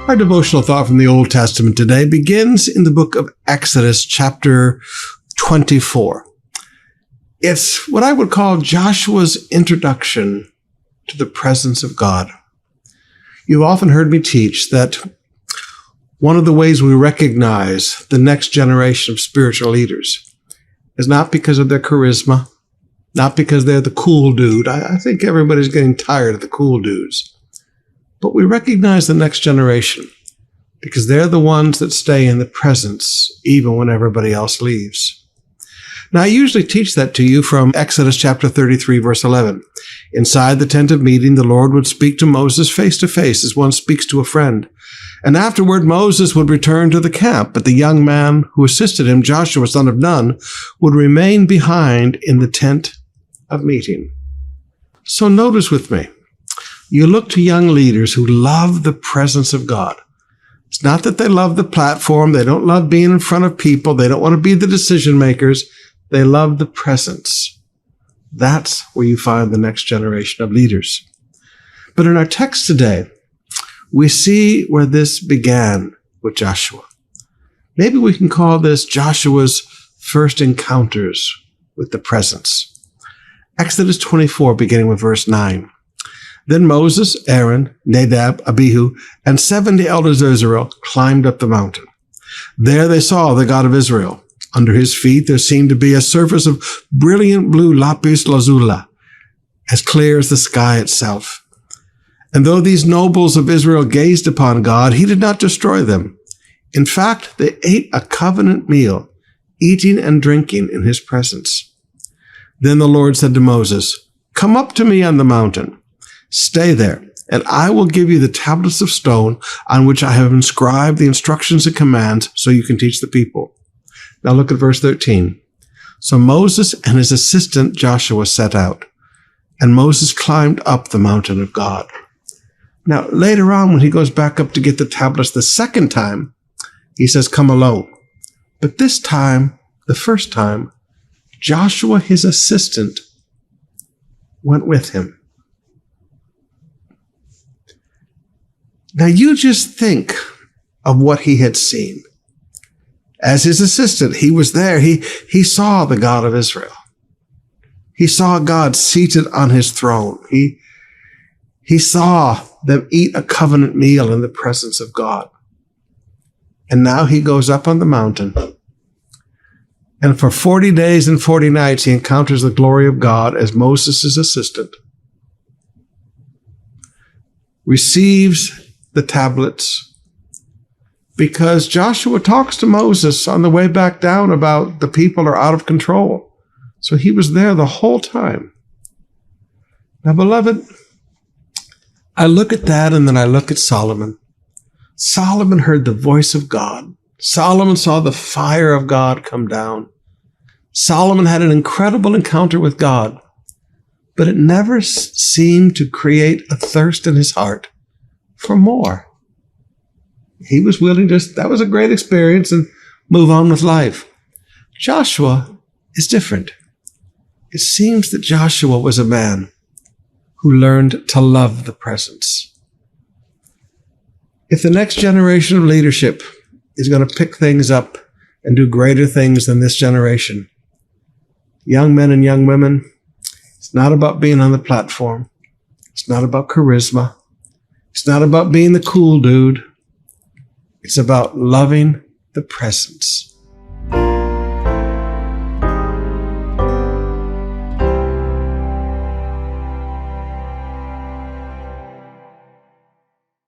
Our devotional thought from the Old Testament today begins in the book of Exodus, chapter 24. It's what I would call Joshua's introduction to the presence of God. You've often heard me teach that one of the ways we recognize the next generation of spiritual leaders is not because of their charisma, not because they're the cool dude. I think everybody's getting tired of the cool dudes. But we recognize the next generation because they're the ones that stay in the presence even when everybody else leaves. Now, I usually teach that to you from Exodus chapter 33, verse 11. Inside the tent of meeting, the Lord would speak to Moses face to face as one speaks to a friend. And afterward, Moses would return to the camp, but the young man who assisted him, Joshua, son of Nun, would remain behind in the tent of meeting. So notice with me, you look to young leaders who love the presence of God. It's not that they love the platform. They don't love being in front of people. They don't want to be the decision makers. They love the presence. That's where you find the next generation of leaders. But in our text today, we see where this began with Joshua. Maybe we can call this Joshua's first encounters with the presence. Exodus 24, beginning with verse 9. Then Moses, Aaron, Nadab, Abihu, and 70 elders of Israel climbed up the mountain. There they saw the God of Israel. Under his feet there seemed to be a surface of brilliant blue lapis lazuli, as clear as the sky itself. And though these nobles of Israel gazed upon God, he did not destroy them. In fact, they ate a covenant meal, eating and drinking in his presence. Then the Lord said to Moses, "Come up to me on the mountain. Stay there, and I will give you the tablets of stone on which I have inscribed the instructions and commands so you can teach the people." Now look at verse 13. So Moses and his assistant Joshua set out, and Moses climbed up the mountain of God. Now later on, when he goes back up to get the tablets the second time, he says, "Come alone." But this time, the first time, Joshua, his assistant, went with him. Now you just think of what he had seen. As his assistant, he was there. He saw the God of Israel. He saw God seated on his throne. He saw them eat a covenant meal in the presence of God. And now he goes up on the mountain. And for 40 days and 40 nights, he encounters the glory of God as Moses' assistant. Receives the tablets, because Joshua talks to Moses on the way back down about the people are out of control. So he was there the whole time. Now, beloved, I look at that and then I look at Solomon. Solomon heard the voice of God. Solomon saw the fire of God come down. Solomon had an incredible encounter with God, but it never seemed to create a thirst in his heart for more. He was willing to, that was a great experience, and move on with life. Joshua is different. It seems that Joshua was a man who learned to love the presence. If the next generation of leadership is going to pick things up and do greater things than this generation, young men and young women, it's not about being on the platform. It's not about charisma. It's not about being the cool dude. It's about loving the presence.